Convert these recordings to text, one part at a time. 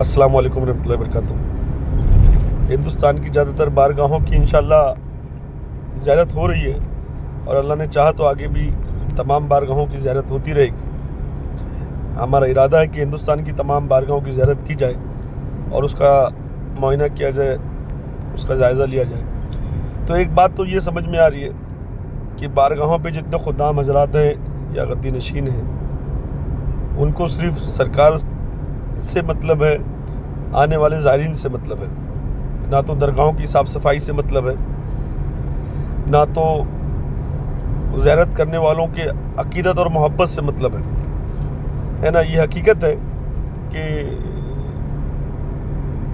अस्सलाम वालेकुम रहमतुल्लाहि वबरकातुहू। हिंदुस्तान की ज़्यादातर बारगाहों की इंशाअल्लाह ज़ियारत हो रही है और अल्लाह ने चाहा तो आगे भी तमाम बारगाहों की ज़ियारत होती रहेगी। हमारा इरादा है कि हिंदुस्तान की तमाम बारगाहों की ज़ियारत की जाए और उसका मुआयना किया जाए, उसका जायज़ा लिया जाए। तो एक बात तो ये समझ में आ रही है कि बारगाहों पे जितने खुदाम हजरात हैं या गद्दी नशीन हैं, उनको सिर्फ सरकार से मतलब है, आने वाले ज़ायरीन से मतलब है। ना तो दरगाहों की साफ़ सफाई से मतलब है, ना तो ज़ियारत करने वालों के अक़ीदत और मोहब्बत से मतलब है ना। ये हकीकत है कि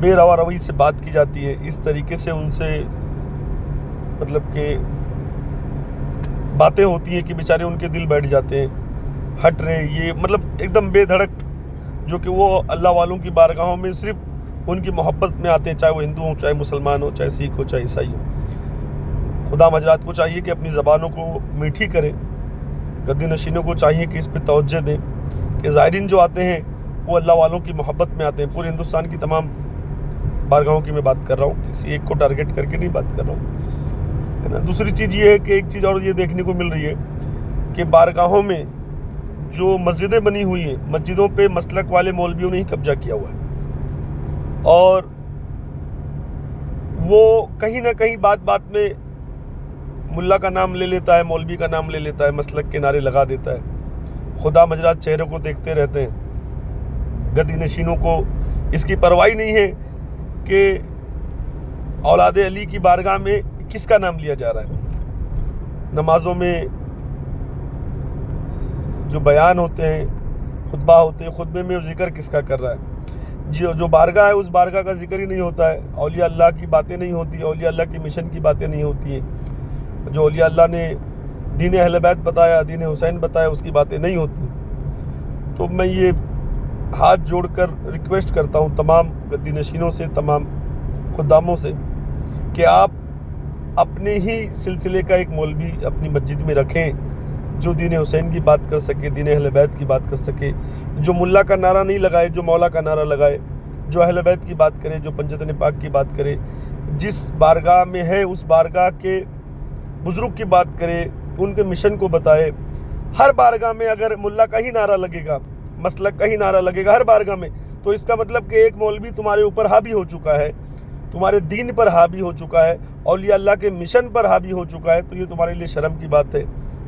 बेरवा रवैये से बात की जाती है, इस तरीके से उनसे मतलब कि बातें होती हैं कि बेचारे उनके दिल बैठ जाते हैं, हट रहे, ये मतलब एकदम बेधड़क, जो कि वो अल्लाह वालों की बारगाहों में सिर्फ उनकी मोहब्बत में आते हैं, चाहे वो हिंदू हो, चाहे मुसलमान हो, चाहे सिख हो, चाहे ईसाई हो। खुदा हजरात को चाहिए कि अपनी ज़बानों को मीठी करें, गद्दी नशीनों को चाहिए कि इस पर तवज्जो दें कि ज़ायरीन जो आते हैं वो अल्लाह वालों की मोहब्बत में आते हैं। पूरे हिंदुस्तान की तमाम बारगाहों की मैं बात कर रहा हूँ, किसी एक को टारगेट करके नहीं बात कर रहा हूँ, है ना। दूसरी चीज़ ये है कि एक चीज़ और ये देखने को मिल रही है कि बारगाहों में जो मस्जिदें बनी हुई हैं, मस्जिदों पे मसलक वाले मौलवियों ने ही कब्जा किया हुआ है और वो कहीं ना कहीं बात बात में मुल्ला का नाम ले लेता है, मौलवी का नाम ले लेता है, मसलक के नारे लगा देता है। खुदा मजरात चेहरों को देखते रहते हैं। गद्दी नशीनों को इसकी परवाही नहीं है कि औलाद अली की बारगाह में किसका नाम लिया जा रहा है। नमाजों में जो बयान होते हैं, खुतबा होते हैं, खुतबे में जिक्र किसका कर रहा है। जो बारगाह है उस बारगाह का जिक्र ही नहीं होता है, औलिया अल्लाह की बातें नहीं होती, औलिया अल्लाह की मिशन की बातें नहीं होती हैं। जो औलिया अल्लाह ने दीन अहले बैत बताया, दीन हुसैन बताया, उसकी बातें नहीं होती। तो मैं ये हाथ जोड़कर रिक्वेस्ट करता हूँ तमाम गद्दी नशीनों से, तमाम खुदामों से कि आप अपने ही सिलसिले का एक मौलवी अपनी मस्जिद में रखें जो दीन हुसैन की बात कर सके, दीन अहले बैत की बात कर सके, जो मुल्ला का नारा नहीं लगाए, जो मौला का नारा लगाए, जो अहले बैत की बात करे, जो पंजतन पाक की बात करे, जिस बारगाह में है उस बारगाह के बुज़ुर्ग की बात करे, उनके मिशन को बताए। हर बारगाह में अगर मुल्ला का ही नारा लगेगा, मसलक का ही नारा लगेगा हर बारगाह में, तो इसका मतलब कि एक मौलवी तुम्हारे ऊपर हावी हो चुका है, तुम्हारे दीन पर हावी हो चुका है, औलिया अल्लाह के मिशन पर हावी हो चुका है। तो ये तुम्हारे लिए शर्म की बात है,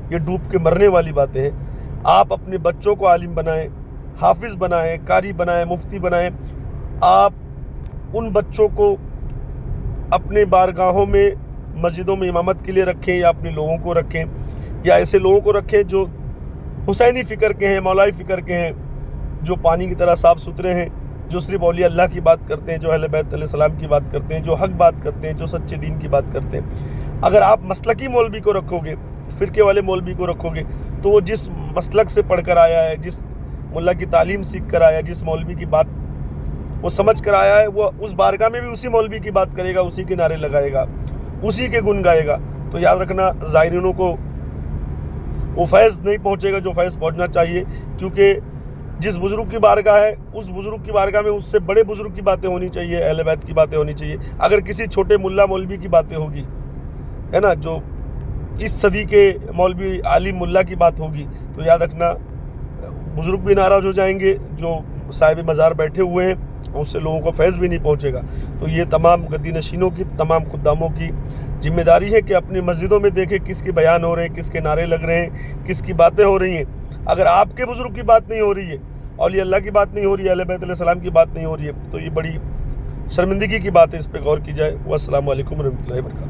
ये डूब के मरने वाली बातें हैं। आप अपने बच्चों को आलिम बनाएं, हाफिज़ बनाएं, कारी बनाएं, मुफ्ती बनाएं। आप उन बच्चों को अपने बारगाहों में, मस्जिदों में इमामत के लिए रखें, या अपने लोगों को रखें, या ऐसे लोगों को रखें जो हुसैनी फ़िक्र के हैं, मौलाई फ़िक्र के हैं, जो पानी की तरह साफ़ सुथरे हैं, जो सिर्फ औलिया अल्लाह की बात करते हैं, जो अहले बैत अलैहिस्सलाम की बात करते हैं, जो हक बात करते हैं, जो सच्चे दीन की बात करते हैं। अगर आप मसलकी मौलवी को रखोगे, फ़िरके वाले मौलवी को रखोगे, तो वो जिस मसलक से पढ़ कर आया है, जिस मुल्ला की तालीम सीख कर आया, जिस मौलवी की बात वो समझ कर आया है, वो उस बारगाह में भी उसी मौलवी की बात करेगा, उसी के नारे लगाएगा, उसी के गुन गाएगा। तो याद रखना, ज़ायरीनों को वो फैज़ नहीं पहुँचेगा जो फैज़ पहुँचना चाहिए, क्योंकि जिस बुज़ुर्ग की बारगाह है उस बुज़ुर्ग की बारगाह में उससे बड़े बुज़ुर्ग की बातें होनी चाहिए, अहले बैत की बातें होनी चाहिए। अगर किसी छोटे मुल्ला मौलवी की बातें होगी, है ना, जो इस सदी के मौलवी आलिम मुल्ला की बात होगी, तो याद रखना बुज़ुर्ग भी नाराज़ हो जाएंगे, जो साहिब मज़ार बैठे हुए हैं, उससे लोगों को फैज़ भी नहीं पहुंचेगा। तो ये तमाम गद्दी नशीनों की, तमाम खुदामों की जिम्मेदारी है कि अपनी मस्जिदों में देखें किसके बयान हो रहे हैं, किसके नारे लग रहे हैं, किसकी बातें हो रही हैं। अगर आपके बुज़ुर्ग की बात नहीं हो रही है, औलिया अल्लाह की बात नहीं हो रही है, अहले बैत अलैहिस्सलाम की बात नहीं हो रही है, तो ये बड़ी शर्मिंदगी की बात है, इस पर गौर की जाए। अस्सलामु अलैकुम रहमतुल्लाहि व बरकातहू।